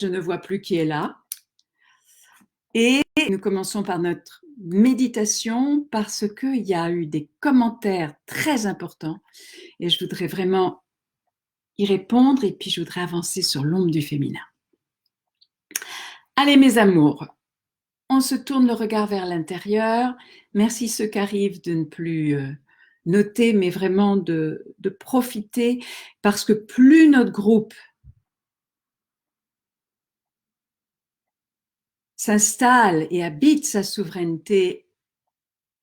je ne vois plus qui est là. Et nous commençons par notre méditation parce qu'il y a eu des commentaires très importants et je voudrais vraiment y répondre et puis je voudrais avancer sur l'ombre du féminin. Allez mes amours, on se tourne le regard vers l'intérieur. Merci ceux qui arrivent de ne plus noter, mais vraiment de profiter parce que plus notre groupe s'installe et habite sa souveraineté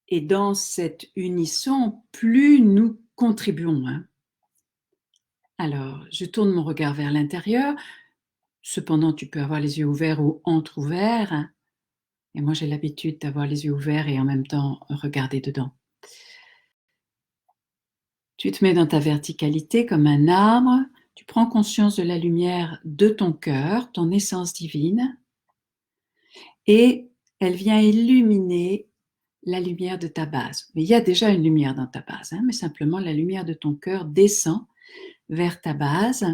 et dans cette unisson, plus nous contribuons. Alors, je tourne mon regard vers l'intérieur. Cependant, tu peux avoir les yeux ouverts ou entr'ouverts. Et moi, j'ai l'habitude d'avoir les yeux ouverts et en même temps regarder dedans. Tu te mets dans ta verticalité comme un arbre. Tu prends conscience de la lumière de ton cœur, ton essence divine. Et elle vient illuminer la lumière de ta base. Mais il y a déjà une lumière dans ta base, mais simplement la lumière de ton cœur descend vers ta base,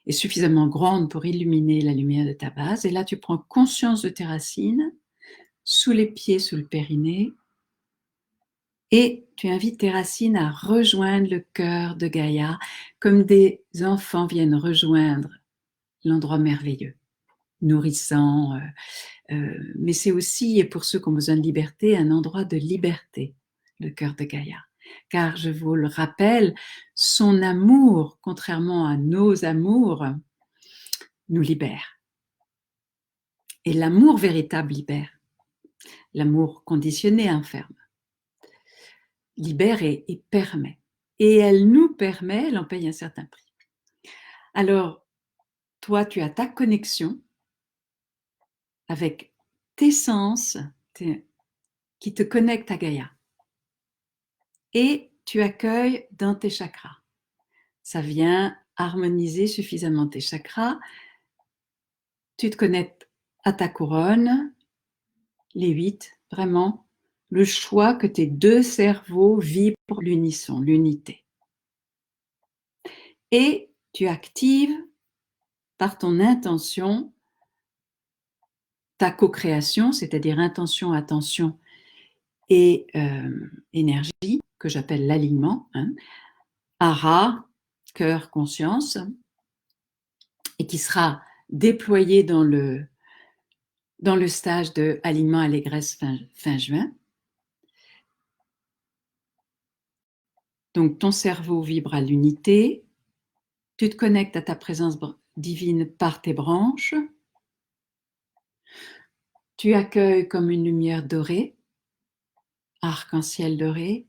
est suffisamment grande pour illuminer la lumière de ta base. Et là, tu prends conscience de tes racines, sous les pieds, sous le périnée, et tu invites tes racines à rejoindre le cœur de Gaïa, comme des enfants viennent rejoindre l'endroit merveilleux, nourrissant, mais c'est aussi, et pour ceux qui ont besoin de liberté, un endroit de liberté, le cœur de Gaïa. Car, je vous le rappelle, son amour, contrairement à nos amours, nous libère. Et l'amour véritable libère. L'amour conditionné enferme. Libère et permet. Et elle nous permet, elle en paye un certain prix. Alors, toi, tu as ta connexion avec tes sens qui te connectent à Gaïa. Et tu accueilles dans tes chakras. Ça vient harmoniser suffisamment tes chakras. Tu te connectes à ta couronne, les 8, vraiment, le choix que tes deux cerveaux vibrent l'unisson, l'unité. Et tu actives par ton intention ta co-création, c'est-à-dire intention, attention et énergie, que j'appelle l'alignement, Hara, cœur, conscience, et qui sera déployé dans le stage de alignement allégresse fin juin. Donc ton cerveau vibre à l'unité, tu te connectes à ta présence divine par tes branches, tu accueilles comme une lumière dorée, arc-en-ciel doré,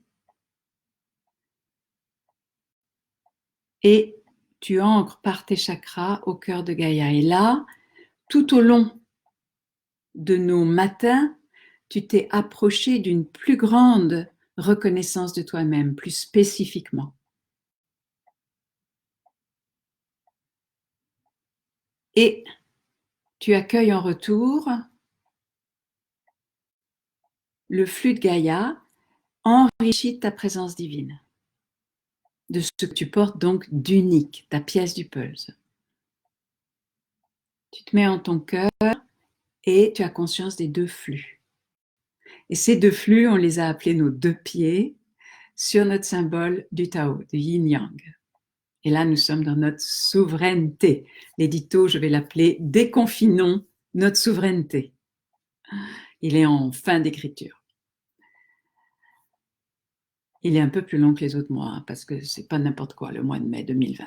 et tu ancres par tes chakras au cœur de Gaïa. Et là, tout au long de nos matins, tu t'es approché d'une plus grande reconnaissance de toi-même, plus spécifiquement. Et tu accueilles en retour le flux de Gaïa enrichi de ta présence divine, de ce que tu portes donc d'unique, ta pièce du puzzle. Tu te mets en ton cœur et tu as conscience des deux flux. Et ces deux flux, on les a appelés nos deux pieds sur notre symbole du Tao, du Yin-Yang. Et là, nous sommes dans notre souveraineté. L'édito, je vais l'appeler « Déconfinons notre souveraineté ». Il est en fin d'écriture. Il est un peu plus long que les autres mois, parce que c'est pas n'importe quoi, le mois de mai 2020.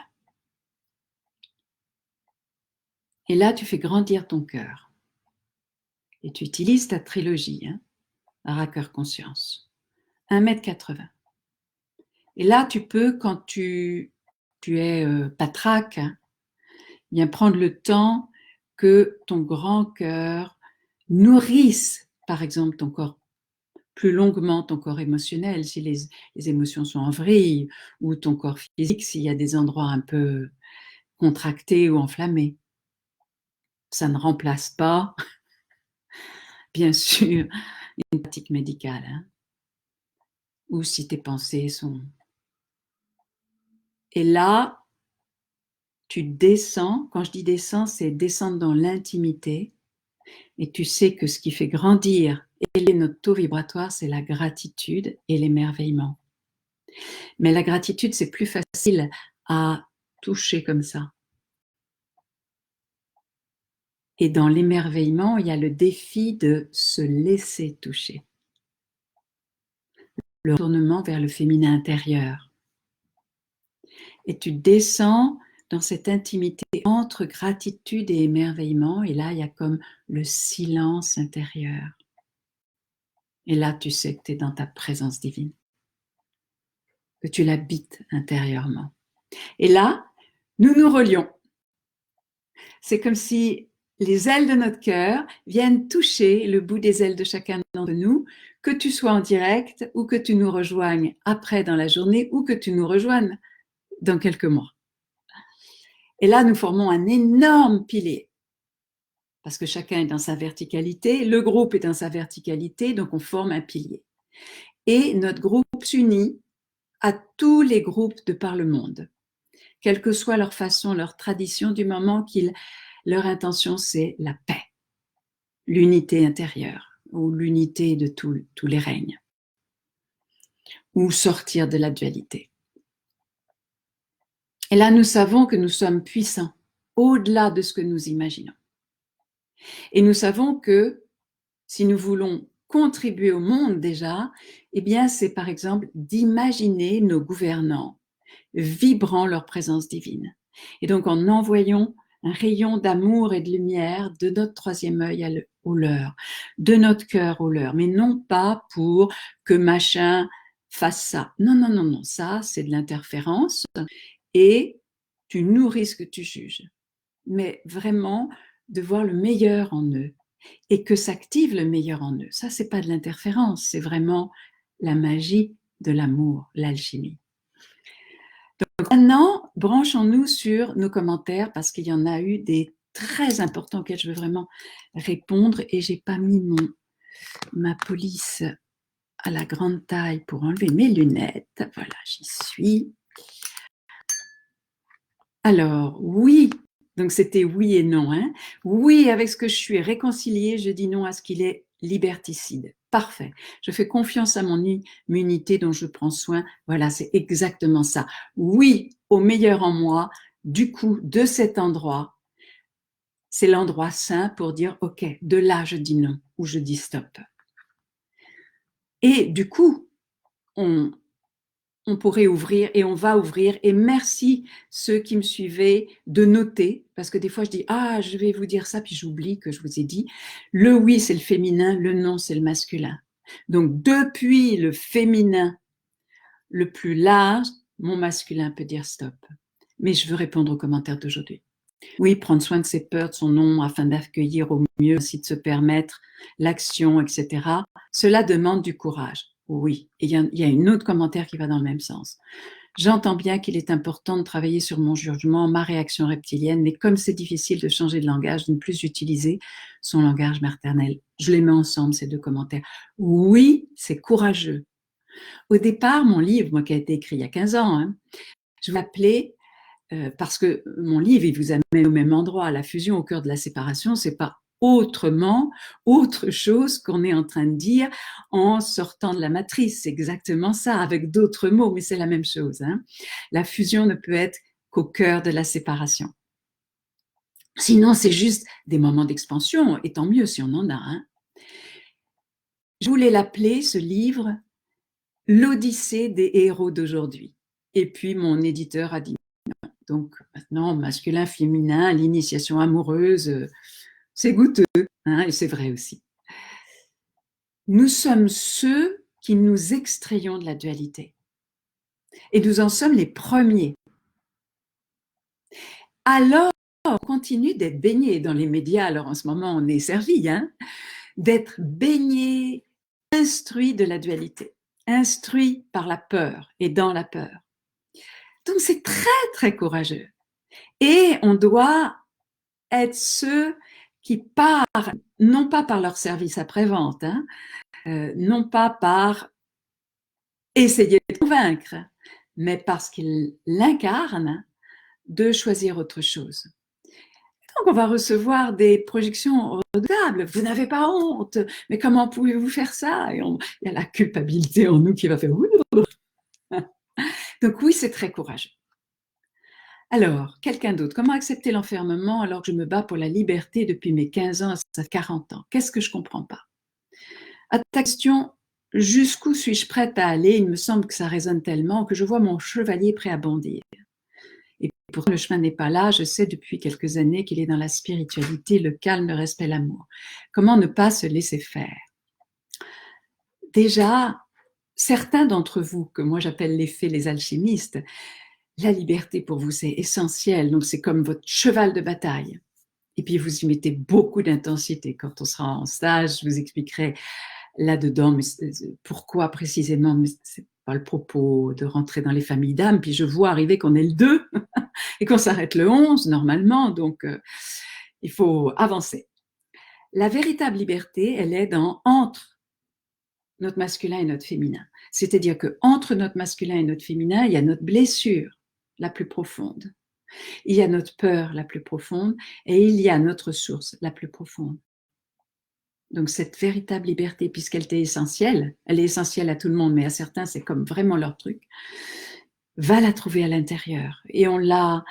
Et là, tu fais grandir ton cœur. Et tu utilises ta trilogie, Hara, cœur, conscience. 1,80 m. Et là, tu peux, quand tu es patraque, bien prendre le temps que ton grand cœur nourrisse, par exemple, ton corps plus longuement, ton corps émotionnel, si les émotions sont en vrille, ou ton corps physique, s'il y a des endroits un peu contractés ou enflammés. Ça ne remplace pas, bien sûr, une pratique médicale, ou si tes pensées sont... Et là, tu descends. Quand je dis descends, c'est descendre dans l'intimité. Et tu sais que ce qui fait grandir et élever notre taux vibratoire, c'est la gratitude et l'émerveillement. Mais la gratitude, c'est plus facile à toucher comme ça. Et dans l'émerveillement, il y a le défi de se laisser toucher. Le retournement vers le féminin intérieur. Et tu descends dans cette intimité entre gratitude et émerveillement. Et là, il y a comme le silence intérieur. Et là, tu sais que tu es dans ta présence divine. Que tu l'habites intérieurement. Et là, nous nous relions. C'est comme si les ailes de notre cœur viennent toucher le bout des ailes de chacun d'entre nous, que tu sois en direct ou que tu nous rejoignes après dans la journée ou que tu nous rejoignes dans quelques mois. Et là, nous formons un énorme pilier parce que chacun est dans sa verticalité, le groupe est dans sa verticalité, donc on forme un pilier. Et notre groupe s'unit à tous les groupes de par le monde, quelle que soit leur façon, leur tradition, du moment leur intention, c'est la paix, l'unité intérieure ou l'unité de tous les règnes, ou sortir de la dualité. Et là, nous savons que nous sommes puissants, au-delà de ce que nous imaginons. Et nous savons que si nous voulons contribuer au monde déjà, eh bien, c'est par exemple d'imaginer nos gouvernants vibrant leur présence divine. Et donc, en envoyant un rayon d'amour et de lumière de notre troisième œil au leur, de notre cœur au leur, mais non pas pour que machin fasse ça. Non, non, non, non, ça, c'est de l'interférence et tu nourris ce que tu juges. Mais vraiment, de voir le meilleur en eux et que s'active le meilleur en eux. Ça, c'est pas de l'interférence, c'est vraiment la magie de l'amour, l'alchimie. Donc maintenant, branchons-nous sur nos commentaires parce qu'il y en a eu des très importants auxquels je veux vraiment répondre et j'ai pas mis ma police à la grande taille pour enlever mes lunettes. Voilà, j'y suis. Alors, oui, donc c'était oui et non. Hein. Oui, avec ce que je suis réconciliée, je dis non à ce qu'il est liberticide. Parfait. Je fais confiance à mon immunité dont je prends soin. Voilà, c'est exactement ça. Oui, au meilleur en moi. Du coup, de cet endroit, c'est l'endroit sain pour dire, OK, de là, je dis non ou je dis stop. Et du coup, on pourrait ouvrir et on va ouvrir. Et merci ceux qui me suivaient de noter, parce que des fois je dis, ah, je vais vous dire ça, puis j'oublie que je vous ai dit. Le oui, c'est le féminin, le non, c'est le masculin. Donc, depuis le féminin le plus large, mon masculin peut dire stop. Mais je veux répondre aux commentaires d'aujourd'hui. Oui, prendre soin de ses peurs, de son nom, afin d'accueillir au mieux, ainsi de se permettre l'action, etc. Cela demande du courage. Oui, et il y a un autre commentaire qui va dans le même sens. J'entends bien qu'il est important de travailler sur mon jugement, ma réaction reptilienne, mais comme c'est difficile de changer de langage, de ne plus utiliser son langage maternel. Je les mets ensemble, ces deux commentaires. Oui, c'est courageux. Au départ, mon livre, moi qui a été écrit il y a 15 ans, hein, je l'appelais parce que mon livre, il vous amène au même endroit. La fusion au cœur de la séparation, c'est pas autrement, autre chose qu'on est en train de dire en sortant de la matrice. C'est exactement ça, avec d'autres mots, mais c'est la même chose. Hein. La fusion ne peut être qu'au cœur de la séparation. Sinon, c'est juste des moments d'expansion, et tant mieux si on en a. Hein. Je voulais l'appeler, ce livre, l'Odyssée des héros d'aujourd'hui. Et puis, mon éditeur a dit donc maintenant, masculin, féminin, l'initiation amoureuse, c'est goûteux, hein, et c'est vrai aussi. Nous sommes ceux qui nous extrayons de la dualité. Et nous en sommes les premiers. Alors, on continue d'être baignés dans les médias, alors en ce moment on est servi, hein, d'être baignés, instruits de la dualité, instruits par la peur et dans la peur. Donc c'est très, très courageux. Et on doit être ceux qui partent, non pas par leur service après-vente, hein, non pas par essayer de convaincre, mais parce qu'ils l'incarnent de choisir autre chose. Donc, on va recevoir des projections redoutables. Vous n'avez pas honte, mais comment pouvez-vous faire ça? Il y a la culpabilité en nous qui va faire. Donc oui, c'est très courageux. Alors, quelqu'un d'autre, comment accepter l'enfermement alors que je me bats pour la liberté depuis mes 15 ans à 40 ans? Qu'est-ce que je ne comprends pas? À ta question, jusqu'où suis-je prête à aller? Il me semble que ça résonne tellement que je vois mon chevalier prêt à bondir. Et pourtant, le chemin n'est pas là. Je sais depuis quelques années qu'il est dans la spiritualité, le calme, le respect, l'amour. Comment ne pas se laisser faire? Déjà, certains d'entre vous, que moi j'appelle les fées, les alchimistes, la liberté pour vous, c'est essentiel. Donc, c'est comme votre cheval de bataille. Et puis, vous y mettez beaucoup d'intensité. Quand on sera en stage, je vous expliquerai là-dedans mais pourquoi précisément. Mais ce n'est pas le propos de rentrer dans les familles d'âmes. Puis, je vois arriver qu'on est le 2 et qu'on s'arrête le 11 normalement. Donc, il faut avancer. La véritable liberté, elle est entre notre masculin et notre féminin. C'est-à-dire qu'entre notre masculin et notre féminin, il y a notre blessure la plus profonde. Il y a notre peur la plus profonde et il y a notre source la plus profonde. Donc cette véritable liberté, puisqu'elle est essentielle, elle est essentielle à tout le monde, mais à certains c'est comme vraiment leur truc, va la trouver à l'intérieur. Et on l'a.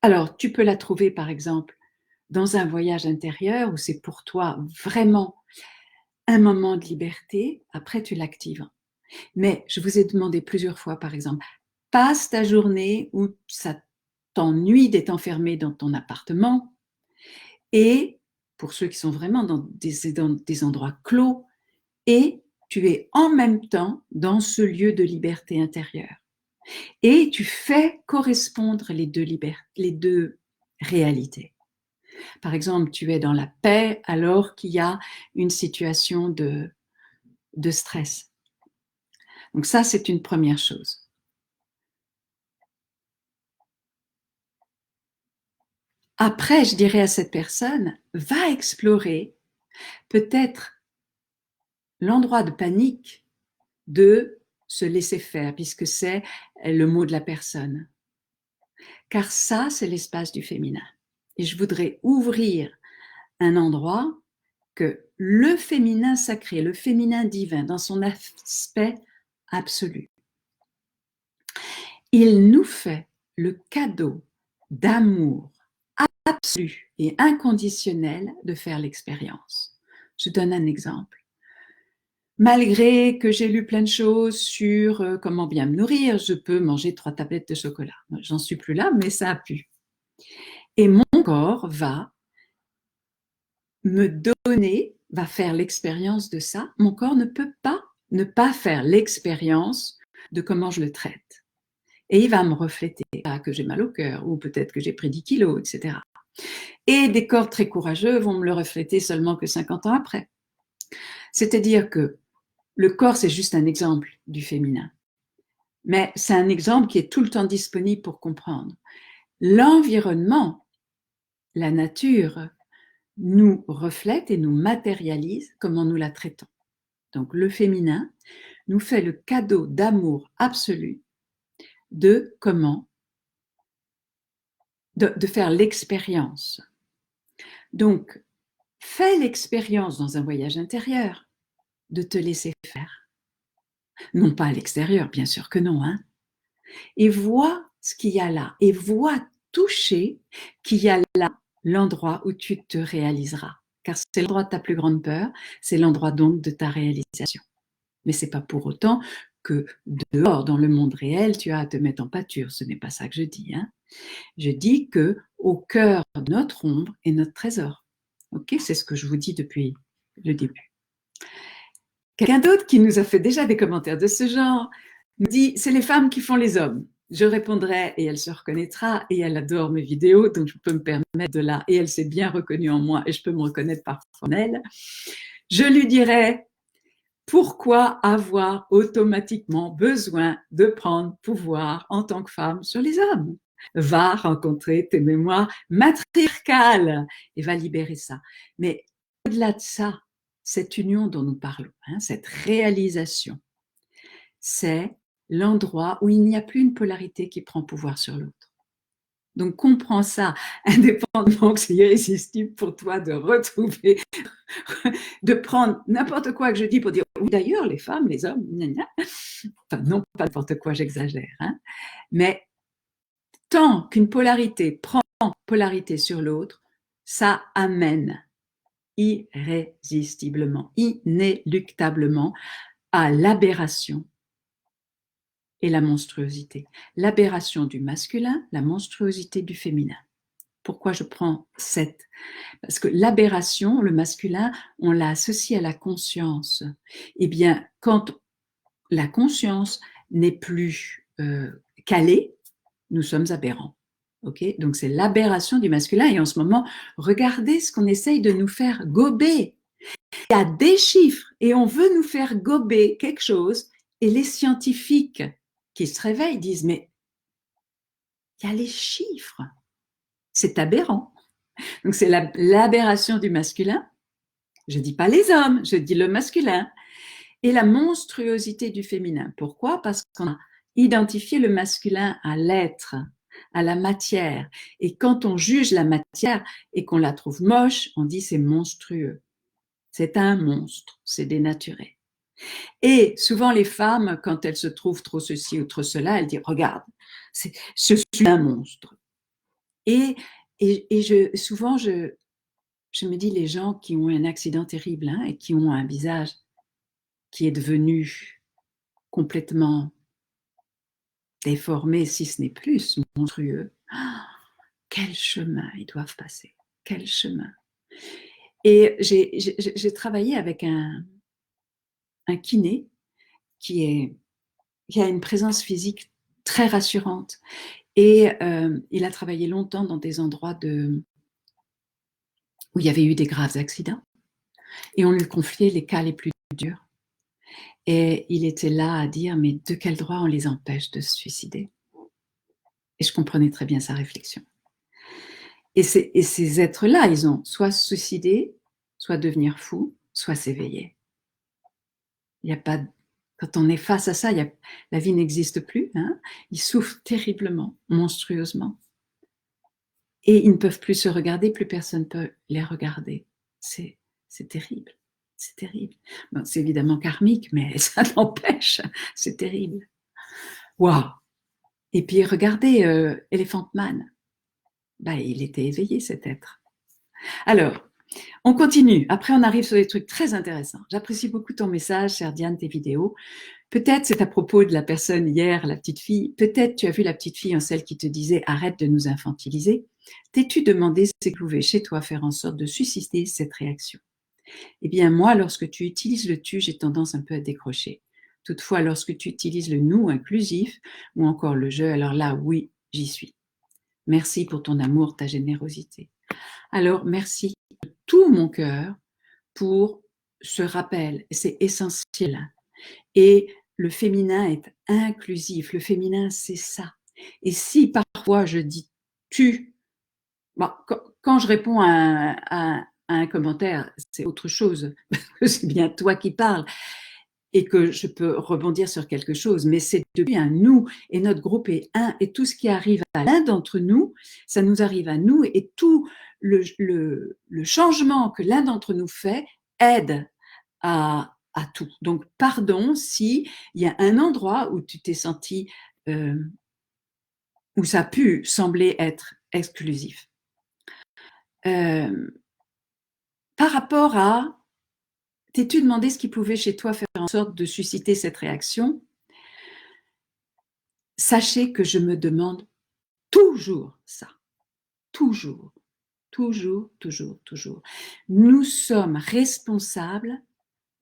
Alors tu peux la trouver par exemple dans un voyage intérieur où c'est pour toi vraiment un moment de liberté, après tu l'actives. Mais je vous ai demandé plusieurs fois par exemple, passe ta journée où ça t'ennuie d'être enfermé dans ton appartement et pour ceux qui sont vraiment dans des endroits clos et tu es en même temps dans ce lieu de liberté intérieure et tu fais correspondre les deux réalités. Par exemple, tu es dans la paix alors qu'il y a une situation de stress. Donc ça, c'est une première chose. Après, je dirais à cette personne, va explorer peut-être l'endroit de panique de se laisser faire, puisque c'est le mot de la personne. Car ça, c'est l'espace du féminin. Et je voudrais ouvrir un endroit que le féminin sacré, le féminin divin, dans son aspect absolu, il nous fait le cadeau d'amour absolu et inconditionnel de faire l'expérience. Je donne un exemple. Malgré que j'ai lu plein de choses sur comment bien me nourrir, je peux manger 3 tablettes de chocolat. J'en suis plus là, mais ça a pu. Et mon corps va me donner, va faire l'expérience de ça. Mon corps ne peut pas ne pas faire l'expérience de comment je le traite. Et il va me refléter que j'ai mal au cœur ou peut-être que j'ai pris 10 kilos, etc. Et des corps très courageux vont me le refléter seulement que 50 ans après. C'est-à-dire que le corps, c'est juste un exemple du féminin. Mais c'est un exemple qui est tout le temps disponible pour comprendre. L'environnement, la nature, nous reflète et nous matérialise comment nous la traitons. Donc le féminin nous fait le cadeau d'amour absolu de comment de faire l'expérience. Donc, fais l'expérience dans un voyage intérieur de te laisser faire. Non pas à l'extérieur, bien sûr que non, hein. Et vois ce qu'il y a là. Et vois toucher qu'il y a là l'endroit où tu te réaliseras. Car c'est l'endroit de ta plus grande peur, c'est l'endroit donc de ta réalisation. Mais ce n'est pas pour autant que dehors, dans le monde réel, tu as à te mettre en pâture. Ce n'est pas ça que je dis, hein. Je dis qu'au cœur de notre ombre est notre trésor. Ok, c'est ce que je vous dis depuis le début. Quelqu'un d'autre qui nous a fait déjà des commentaires de ce genre nous dit « c'est les femmes qui font les hommes ». Je répondrai et elle se reconnaîtra et elle adore mes vidéos, donc je peux me permettre de là, et elle s'est bien reconnue en moi et je peux me reconnaître parfois en elle. Je lui dirai pourquoi avoir automatiquement besoin de prendre pouvoir en tant que femme sur les hommes? Va rencontrer tes mémoires matriarcales et va libérer ça. Mais au-delà de ça, cette union dont nous parlons, hein, cette réalisation, c'est l'endroit où il n'y a plus une polarité qui prend pouvoir sur l'autre. Donc, comprends ça, indépendamment que c'est irrésistible pour toi de retrouver, de prendre n'importe quoi que je dis pour dire, oui, d'ailleurs, les femmes, les hommes, gna gna. Enfin, non, pas n'importe quoi, j'exagère, hein. Mais tant qu'une polarité prend polarité sur l'autre, ça amène irrésistiblement, inéluctablement à l'aberration et la monstruosité. L'aberration du masculin, la monstruosité du féminin. Pourquoi je prends cette? Parce que l'aberration, le masculin, on l'a associé à la conscience. Eh bien, quand la conscience n'est plus calée, nous sommes aberrants. Okay, donc c'est l'aberration du masculin. Et en ce moment, regardez ce qu'on essaye de nous faire gober. Il y a des chiffres et on veut nous faire gober quelque chose. Et les scientifiques qui se réveillent disent, mais il y a les chiffres. C'est aberrant. Donc c'est l'aberration du masculin. Je ne dis pas les hommes, je dis le masculin. Et la monstruosité du féminin. Pourquoi? Parce qu'on a identifié le masculin à l'être, à la matière. Et quand on juge la matière et qu'on la trouve moche, on dit c'est monstrueux. C'est un monstre, c'est dénaturé. Et souvent les femmes, quand elles se trouvent trop ceci ou trop cela, elles disent « Regarde, je suis un monstre ». Et souvent, je me dis, les gens qui ont un accident terrible hein, et qui ont un visage qui est devenu complètement déformé, si ce n'est plus monstrueux, quel chemin ils doivent passer, quel chemin. Et j'ai travaillé avec un kiné qui a une présence physique très rassurante. Et il a travaillé longtemps dans des endroits où il y avait eu des graves accidents. Et on lui confiait les cas les plus durs. Et il était là à dire, mais de quel droit on les empêche de se suicider? Et je comprenais très bien sa réflexion. Et ces êtres-là, ils ont soit se suicider, soit devenir fous, soit s'éveiller. Il n'y a pas... Quand on est face à ça, la vie n'existe plus. Hein, ils souffrent terriblement, monstrueusement. Et ils ne peuvent plus se regarder, plus personne ne peut les regarder. C'est terrible. C'est terrible. Bon, c'est évidemment karmique, mais ça n'empêche. C'est terrible. Waouh! Et puis regardez Elephant Man. Bah, il était éveillé, cet être. Alors, on continue. Après, on arrive sur des trucs très intéressants. J'apprécie beaucoup ton message, chère Diane, tes vidéos. Peut-être c'est à propos de la personne hier, la petite fille. Peut-être tu as vu la petite fille en celle qui te disait « Arrête de nous infantiliser ». T'es-tu demandé si tu pouvais chez toi faire en sorte de susciter cette réaction? Eh bien, moi, lorsque tu utilises le « tu », j'ai tendance un peu à décrocher. Toutefois, lorsque tu utilises le « nous » inclusif ou encore le « je », alors là, oui, j'y suis. Merci pour ton amour, ta générosité. Alors, merci de tout mon cœur pour ce rappel. C'est essentiel. Et le féminin est inclusif. Le féminin, c'est ça. Et si parfois je dis « tu », bon, quand je réponds à un commentaire, c'est autre chose. C'est bien toi qui parles et que je peux rebondir sur quelque chose. Mais c'est depuis un « nous » et notre groupe est un. Et tout ce qui arrive à l'un d'entre nous, ça nous arrive à nous. Et tout le changement que l'un d'entre nous fait aide à tout. Donc, pardon si il y a un endroit où tu t'es senti, où ça a pu sembler être exclusif. Par rapport à, t'es-tu demandé ce qui pouvait chez toi faire en sorte de susciter cette réaction? Sachez que je me demande toujours ça. Toujours, toujours, toujours, toujours. Nous sommes responsables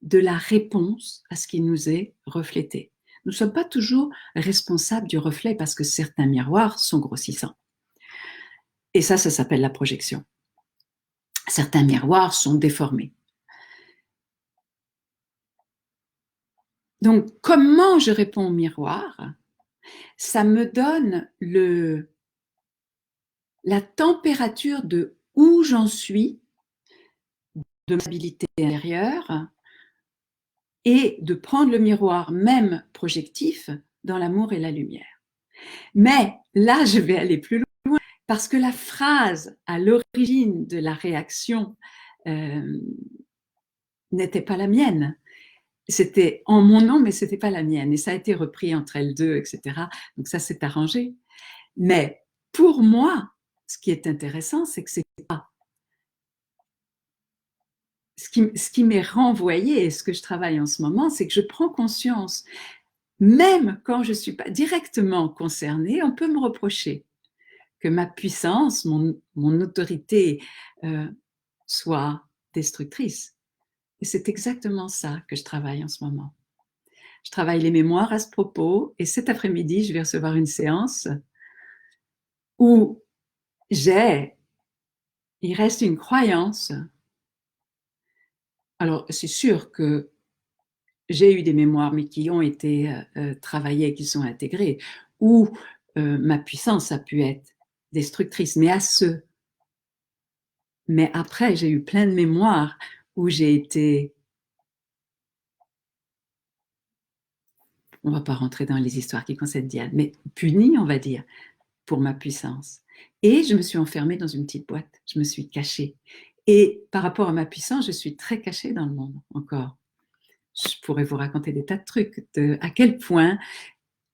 de la réponse à ce qui nous est reflété. Nous ne sommes pas toujours responsables du reflet parce que certains miroirs sont grossissants. Et ça s'appelle la projection. Certains miroirs sont déformés. Donc, comment je réponds au miroir? Ça me donne la température de où j'en suis, de ma stabilité intérieure, et de prendre le miroir, même projectif, dans l'amour et la lumière. Mais là, je vais aller plus loin. parce que la phrase à l'origine de la réaction n'était pas la mienne. C'était en mon nom, mais ce n'était pas la mienne. Et ça a été repris entre elles deux, etc. Donc ça s'est arrangé. Mais pour moi, ce qui est intéressant, c'est que c'est pas ce qui m'est renvoyé et ce que je travaille en ce moment, c'est que je prends conscience, même quand je ne suis pas directement concernée, on peut me reprocher que ma puissance, mon autorité soit destructrice. Et c'est exactement ça que je travaille en ce moment. Je travaille les mémoires à ce propos et cet après-midi, je vais recevoir une séance où il reste une croyance. Alors, c'est sûr que j'ai eu des mémoires, mais qui ont été travaillées, qui sont intégrées, où ma puissance a pu être destructrice, mais après, j'ai eu plein de mémoires où j'ai été, on ne va pas rentrer dans les histoires qui concernent Diane, mais punie, on va dire, pour ma puissance. Et je me suis enfermée dans une petite boîte, je me suis cachée. Et par rapport à ma puissance, je suis très cachée dans le monde encore. Je pourrais vous raconter des tas de trucs, à quel point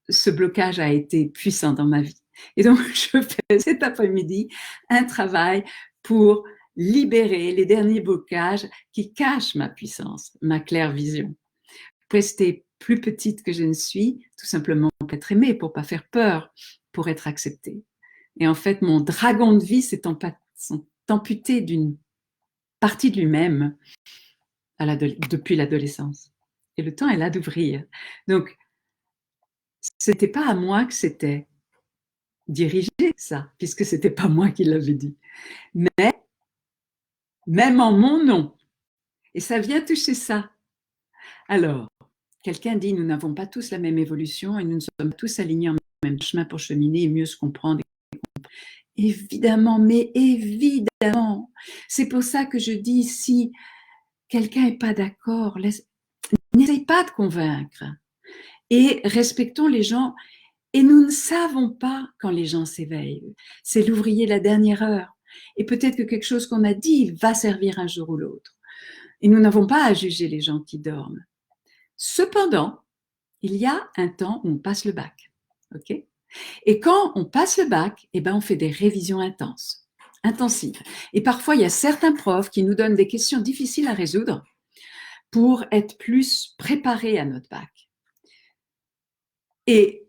ce blocage a été puissant dans ma vie. Et donc, je fais cet après-midi un travail pour libérer les derniers blocages qui cachent ma puissance, ma claire vision. Pour rester plus petite que je ne suis, tout simplement pour être aimée, pour ne pas faire peur, pour être acceptée. Et en fait, mon dragon de vie s'est amputé d'une partie de lui-même depuis l'adolescence. Et le temps est là d'ouvrir. Donc, ce n'était pas à moi que c'était dirigé, ça, puisque ce n'était pas moi qui l'avais dit. Mais, même en mon nom. Et ça vient toucher ça. Alors, quelqu'un dit, nous n'avons pas tous la même évolution et nous ne sommes pas tous alignés en même chemin pour cheminer et mieux se comprendre. Évidemment, mais évidemment. C'est pour ça que je dis, si quelqu'un n'est pas d'accord, n'essaye pas de convaincre. Et respectons les gens. Et nous ne savons pas quand les gens s'éveillent. C'est l'ouvrier de la dernière heure. Et peut-être que quelque chose qu'on a dit va servir un jour ou l'autre. Et nous n'avons pas à juger les gens qui dorment. Cependant, il y a un temps où on passe le bac. Okay, et quand on passe le bac, eh ben, on fait des révisions intensives. Et parfois, il y a certains profs qui nous donnent des questions difficiles à résoudre pour être plus préparés à notre bac. Et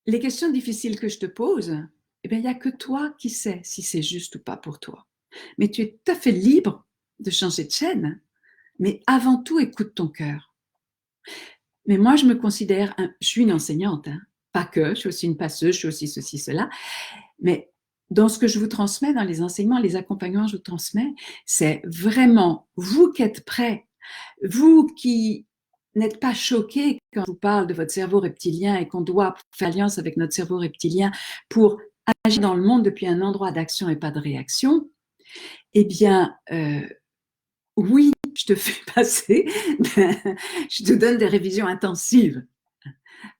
les questions difficiles que je te pose, eh bien, il n'y a que toi qui sais si c'est juste ou pas pour toi. Mais tu es tout à fait libre de changer de chaîne. Mais avant tout, écoute ton cœur. Mais moi, je me considère, je suis une enseignante, hein, pas que, je suis aussi une passeuse, je suis aussi ceci, cela. Mais dans ce que je vous transmets, dans les enseignements, les accompagnements que je vous transmets, c'est vraiment vous qui êtes prêts, vous qui n'êtes pas choqués quand je vous parle de votre cerveau reptilien et qu'on doit faire alliance avec notre cerveau reptilien pour agir dans le monde depuis un endroit d'action et pas de réaction. Eh bien, oui, je te fais passer, je te donne des révisions intensives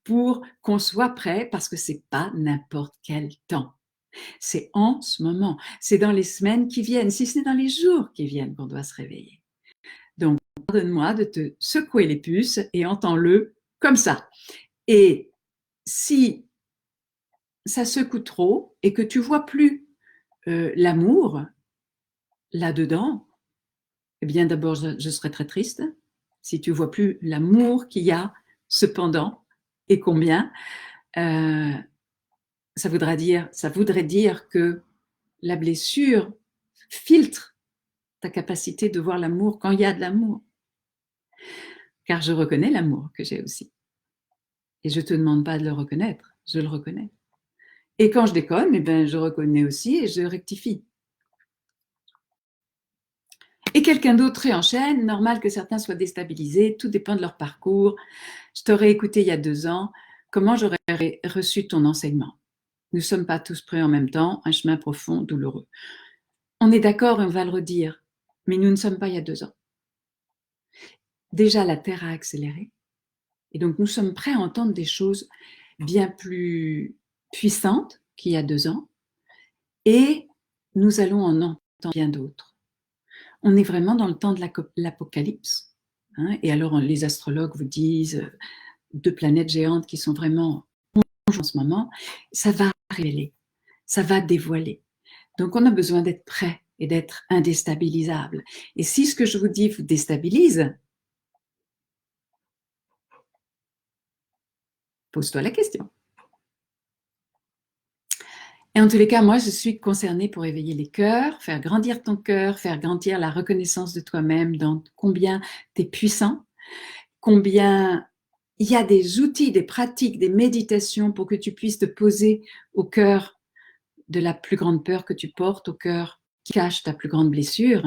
pour qu'on soit prêt parce que c'est pas n'importe quel temps. C'est en ce moment, c'est dans les semaines qui viennent, si ce n'est dans les jours qui viennent qu'on doit se réveiller. Donc, pardonne-moi de te secouer les puces et entends-le comme ça. Et si ça secoue trop et que tu vois plus l'amour là-dedans, eh bien d'abord, je serais très triste si tu vois plus l'amour qu'il y a cependant et combien. Ça voudrait dire que la blessure filtre ta capacité de voir l'amour quand il y a de l'amour. Car je reconnais l'amour que j'ai aussi. Et je ne te demande pas de le reconnaître, je le reconnais. Et quand je déconne, eh ben, je reconnais aussi et je rectifie. Et quelqu'un d'autre réenchaîne, normal que certains soient déstabilisés, tout dépend de leur parcours. Je t'aurais écouté il y a 2 ans, comment j'aurais reçu ton enseignement? Nous ne sommes pas tous prêts en même temps, un chemin profond, douloureux. On est d'accord et on va le redire, mais nous ne sommes pas il y a 2 ans. Déjà, la Terre a accéléré. Et donc, nous sommes prêts à entendre des choses bien plus puissantes qu'il y a 2 ans. Et nous allons en entendre bien d'autres. On est vraiment dans le temps de l'apocalypse. Hein, et alors, les astrologues vous disent 2 planètes géantes qui sont vraiment en ce moment. Ça va révéler, ça va dévoiler. Donc, on a besoin d'être prêt et d'être indéstabilisable. Et si ce que je vous dis vous déstabilise, pose-toi la question. Et en tous les cas, moi, je suis concernée pour éveiller les cœurs, faire grandir ton cœur, faire grandir la reconnaissance de toi-même dans combien tu es puissant, combien il y a des outils, des pratiques, des méditations pour que tu puisses te poser au cœur de la plus grande peur que tu portes, au cœur qui cache ta plus grande blessure,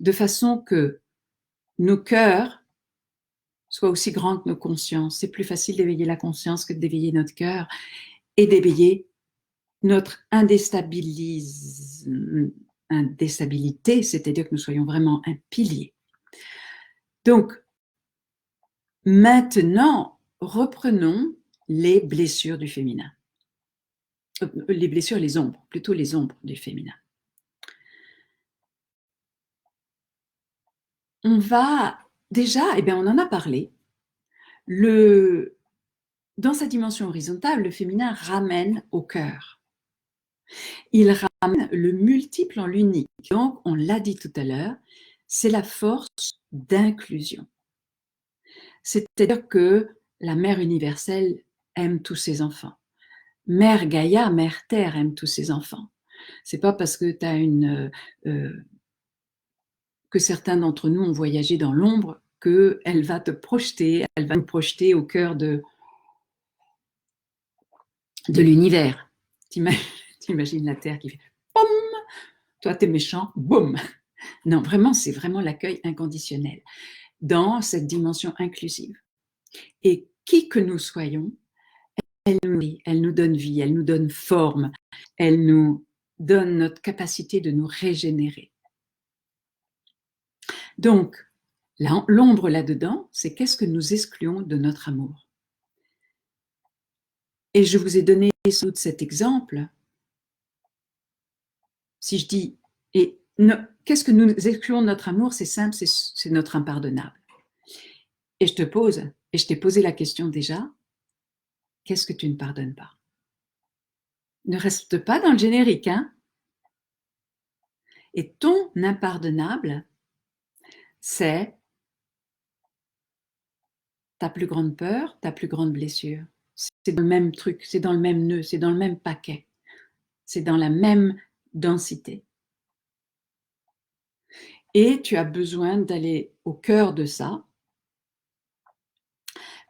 de façon que nos cœurs soient aussi grands que nos consciences. C'est plus facile d'éveiller la conscience que d'éveiller notre cœur et d'éveiller notre indéstabilité, c'est-à-dire que nous soyons vraiment un pilier. Donc, maintenant, reprenons les blessures du féminin. Les blessures, les ombres, plutôt les ombres du féminin. On va déjà, on en a parlé, dans sa dimension horizontale, le féminin ramène au cœur. Il ramène le multiple en l'unique. Donc, on l'a dit tout à l'heure, c'est la force d'inclusion. C'est-à-dire que la mère universelle aime tous ses enfants. Mère Gaïa, mère Terre aime tous ses enfants. C'est pas parce que tu as que certains d'entre nous ont voyagé dans l'ombre qu'elle va te projeter, elle va nous projeter au cœur de l'univers. T'imagines la Terre qui fait boum, toi t'es méchant, boum. Non, vraiment, c'est vraiment l'accueil inconditionnel dans cette dimension inclusive. Et qui que nous soyons, elle nous donne vie, elle nous donne forme, elle nous donne notre capacité de nous régénérer. Donc, l'ombre là-dedans, c'est qu'est-ce que nous excluons de notre amour. Et je vous ai donné cet exemple. Si je dis, qu'est-ce que nous excluons de notre amour, c'est simple, c'est notre impardonnable. Et je t'ai posé la question déjà, qu'est-ce que tu ne pardonnes pas? Ne reste pas dans le générique, hein? Et ton impardonnable, c'est ta plus grande peur, ta plus grande blessure. C'est dans le même truc, c'est dans le même nœud, c'est dans le même paquet, c'est dans la même densité. Et tu as besoin d'aller au cœur de ça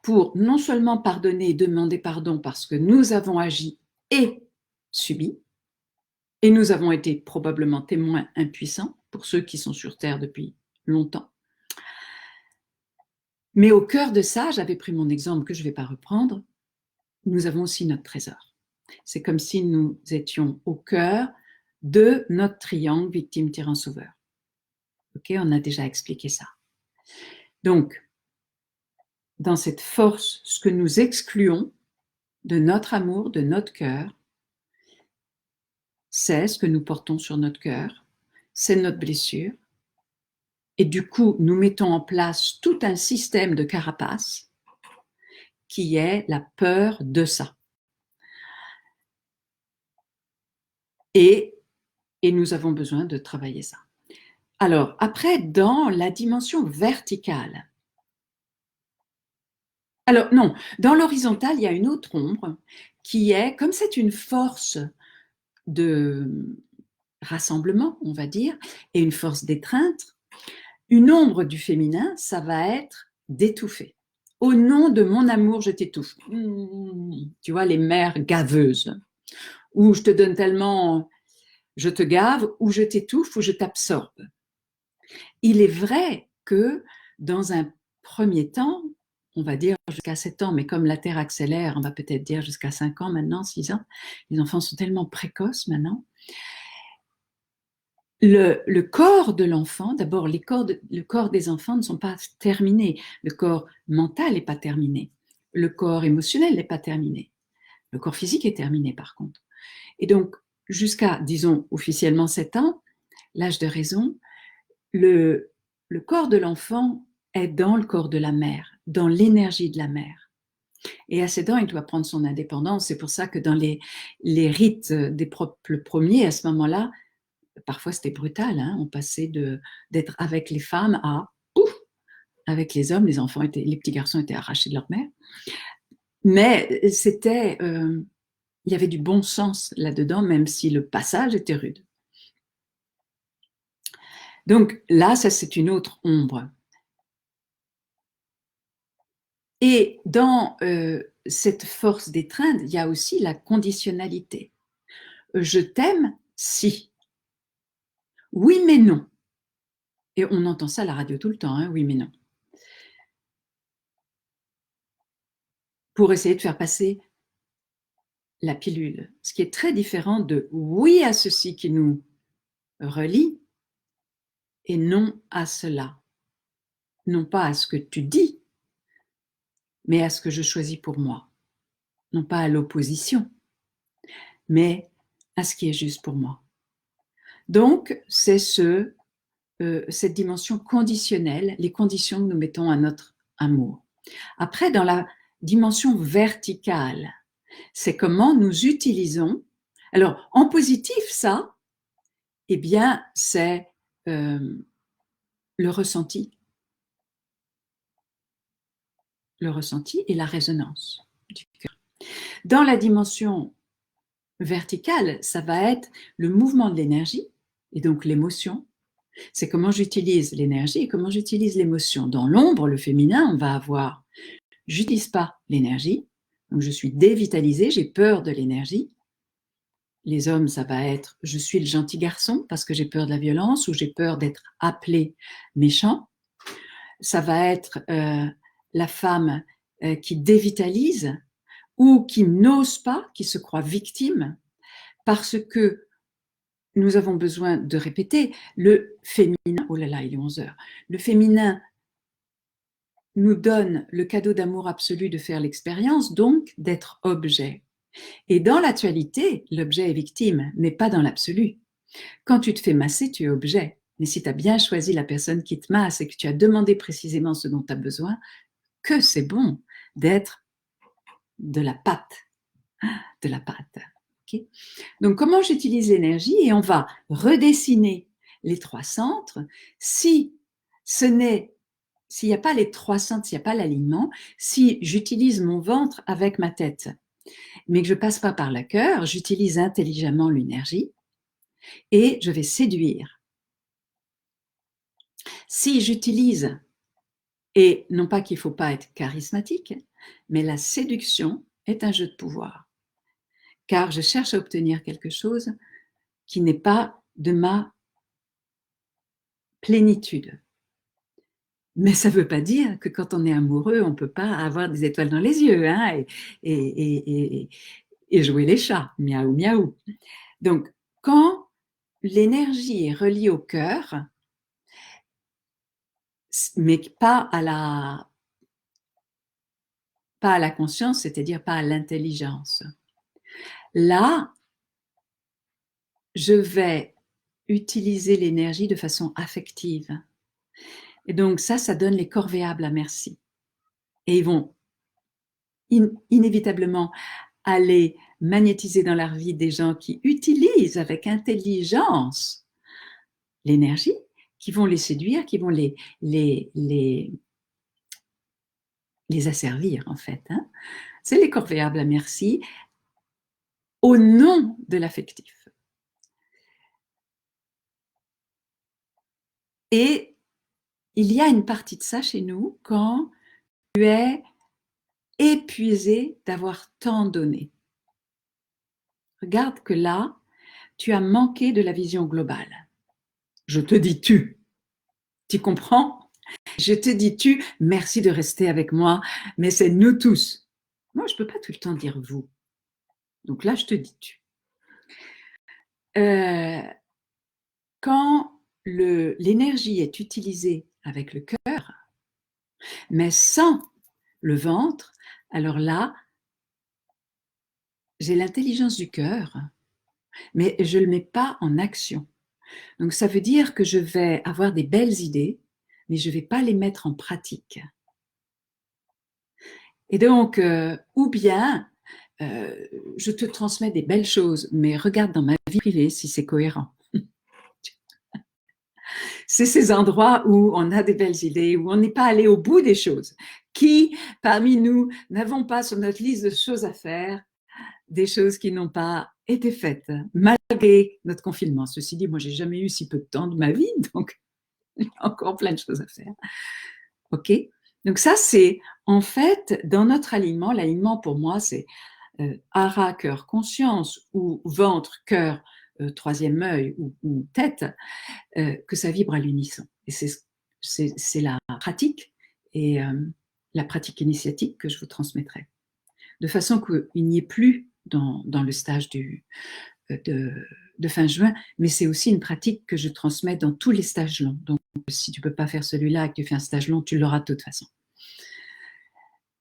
pour non seulement pardonner et demander pardon parce que nous avons agi et subi, et nous avons été probablement témoins impuissants pour ceux qui sont sur Terre depuis longtemps. Mais au cœur de ça, j'avais pris mon exemple que je ne vais pas reprendre, nous avons aussi notre trésor. C'est comme si nous étions au cœur de notre triangle victime, tyran, sauveur. Ok, on a déjà expliqué ça. Donc, dans cette force, ce que nous excluons de notre amour, de notre cœur, c'est ce que nous portons sur notre cœur, c'est notre blessure. Et du coup, nous mettons en place tout un système de carapace qui est la peur de ça. Et nous avons besoin de travailler ça. Alors, après, dans la dimension verticale, alors non, dans l'horizontale, il y a une autre ombre qui est, comme c'est une force de rassemblement, on va dire, et une force d'étreinte, une ombre du féminin, ça va être d'étouffer. Au nom de mon amour, je t'étouffe. Tu vois, les mères gaveuses, où je te donne tellement, je te gave, ou je t'étouffe, ou je t'absorbe. Il est vrai que dans un premier temps, on va dire jusqu'à 7 ans, mais comme la Terre accélère, on va peut-être dire jusqu'à 5 ans maintenant, 6 ans, les enfants sont tellement précoces maintenant. Le corps de l'enfant, d'abord, le corps des enfants ne sont pas terminés. Le corps mental n'est pas terminé. Le corps émotionnel n'est pas terminé. Le corps physique est terminé, par contre. Et donc, jusqu'à, disons, officiellement 7 ans, l'âge de raison, le corps de l'enfant est dans le corps de la mère, dans l'énergie de la mère. Et à 7 ans, il doit prendre son indépendance. C'est pour ça que dans les rites des peuples premiers, à ce moment-là, parfois c'était brutal. Hein, on passait d'être avec les femmes à ouf, avec les hommes. Les petits garçons étaient arrachés de leur mère. Mais il y avait du bon sens là-dedans, même si le passage était rude. Donc là, ça c'est une autre ombre. Et dans cette force d'étreindre, il y a aussi la conditionnalité. Je t'aime si. Oui, mais non. Et on entend ça à la radio tout le temps, hein, oui, mais non. Pour essayer de faire passer la pilule. Ce qui est très différent de oui à ceci qui nous relie et non à cela. Non pas à ce que tu dis, mais à ce que je choisis pour moi. Non pas à l'opposition, mais à ce qui est juste pour moi. Donc, c'est cette dimension conditionnelle, les conditions que nous mettons à notre amour. Après, dans la dimension verticale, c'est comment nous utilisons. Alors, en positif, ça, eh bien, c'est le ressenti. Le ressenti et la résonance du cœur. Dans la dimension verticale, ça va être le mouvement de l'énergie et donc l'émotion. C'est comment j'utilise l'énergie et comment j'utilise l'émotion. Dans l'ombre, le féminin, on va avoir j'utilise pas l'énergie, donc je suis dévitalisée, j'ai peur de l'énergie. Les hommes, ça va être je suis le gentil garçon parce que j'ai peur de la violence ou j'ai peur d'être appelé méchant. Ça va être la femme qui dévitalise ou qui n'ose pas, qui se croit victime parce que nous avons besoin de répéter le féminin. Oh là là, il est 11 heures. Le féminin nous donne le cadeau d'amour absolu de faire l'expérience, donc d'être objet. Et dans l'actualité, l'objet est victime, mais pas dans l'absolu. Quand tu te fais masser, tu es objet. Mais si tu as bien choisi la personne qui te masse et que tu as demandé précisément ce dont tu as besoin, que c'est bon d'être de la pâte. De la pâte. Okay. Donc, comment j'utilise l'énergie? Et on va redessiner les 3 centres. S'il n'y a pas les 3 centres, s'il n'y a pas l'alignement, si j'utilise mon ventre avec ma tête, mais que je ne passe pas par le cœur, j'utilise intelligemment l'énergie et je vais séduire. Si j'utilise, et non pas qu'il ne faut pas être charismatique, mais la séduction est un jeu de pouvoir, car je cherche à obtenir quelque chose qui n'est pas de ma plénitude. Mais ça ne veut pas dire que quand on est amoureux, on ne peut pas avoir des étoiles dans les yeux hein, et jouer les chats, miaou miaou. Donc, quand l'énergie est reliée au cœur, mais pas à la conscience, c'est-à-dire pas à l'intelligence. Là, je vais utiliser l'énergie de façon affective. Et donc ça donne les corvéables à merci. Et ils vont inévitablement aller magnétiser dans leur vie des gens qui utilisent avec intelligence l'énergie, qui vont les séduire, qui vont les asservir en fait. Hein. C'est les corvéables à merci au nom de l'affectif. Et il y a une partie de ça chez nous quand tu es épuisé d'avoir tant donné. Regarde que là, tu as manqué de la vision globale. Je te dis tu comprends? Je te dis tu, merci de rester avec moi, mais c'est nous tous. Moi, je ne peux pas tout le temps dire vous. Donc là, je te dis tu. Quand l'énergie est utilisée avec le cœur, mais sans le ventre, alors là, j'ai l'intelligence du cœur mais je ne le mets pas en action. Donc ça veut dire que je vais avoir des belles idées, mais je ne vais pas les mettre en pratique. Et donc, ou bien, je te transmets des belles choses, mais regarde dans ma vie privée si c'est cohérent. C'est ces endroits où on a des belles idées, où on n'est pas allé au bout des choses. Qui, parmi nous, n'avons pas sur notre liste de choses à faire des choses qui n'ont pas été faites, malgré notre confinement. Ceci dit, moi, j'ai jamais eu si peu de temps de ma vie, donc il y a encore plein de choses à faire. OK? Donc ça, c'est en fait, dans notre alignement, l'alignement pour moi, c'est hara, cœur, conscience, ou ventre, cœur, troisième œil ou tête, que ça vibre à l'unisson. Et c'est la pratique et la pratique initiatique que je vous transmettrai. De façon qu'il n'y ait plus dans le stage de fin juin, mais c'est aussi une pratique que je transmets dans tous les stages longs. Donc, si tu ne peux pas faire celui-là et que tu fais un stage long, tu l'auras de toute façon.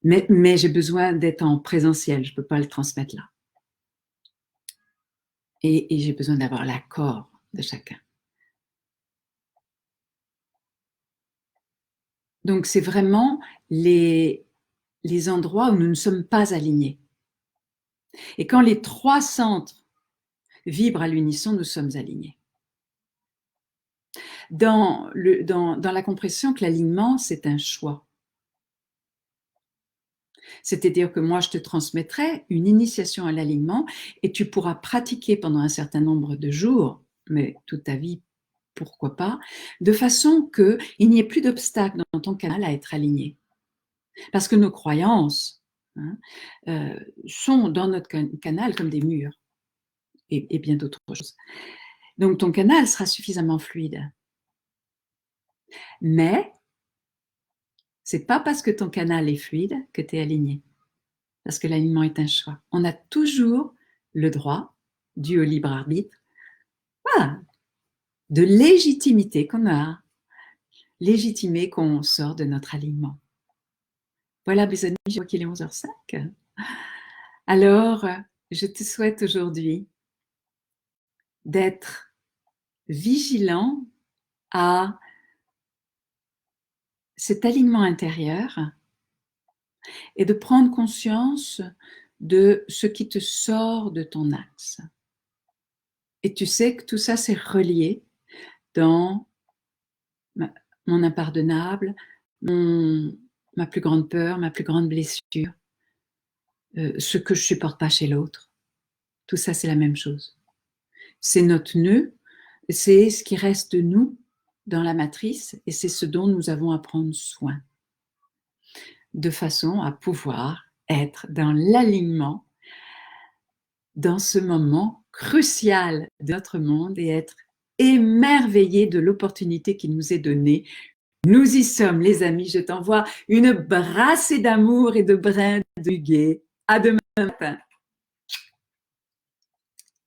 Mais j'ai besoin d'être en présentiel, je ne peux pas le transmettre là. Et j'ai besoin d'avoir l'accord de chacun. Donc, c'est vraiment les endroits où nous ne sommes pas alignés. Et quand les 3 centres vibrent à l'unisson, nous sommes alignés. Dans la compréhension que l'alignement, c'est un choix. C'est-à-dire que moi, je te transmettrai une initiation à l'alignement et tu pourras pratiquer pendant un certain nombre de jours, mais toute ta vie, pourquoi pas, de façon qu'il n'y ait plus d'obstacle dans ton canal à être aligné. Parce que nos croyances sont dans notre canal comme des murs et bien d'autres choses. Donc ton canal sera suffisamment fluide. Mais c'est pas parce que ton canal est fluide que tu es aligné. Parce que l'alignement est un choix. On a toujours le droit, dû au libre arbitre, de légitimité qu'on a, légitimé qu'on sort de notre alignement. Voilà, mes amis, je vois qu'il est 11h05. Alors, je te souhaite aujourd'hui d'être vigilant à cet alignement intérieur et de prendre conscience de ce qui te sort de ton axe. Et tu sais que tout ça, c'est relié dans mon impardonnable, ma plus grande peur, ma plus grande blessure, ce que je ne supporte pas chez l'autre. Tout ça, c'est la même chose. C'est notre nœud, c'est ce qui reste de nous dans la matrice et c'est ce dont nous avons à prendre soin. De façon à pouvoir être dans l'alignement dans ce moment crucial de notre monde et être émerveillé de l'opportunité qui nous est donnée. Nous y sommes, les amis. Je t'envoie une brassée d'amour et de brins de muguet. À demain matin.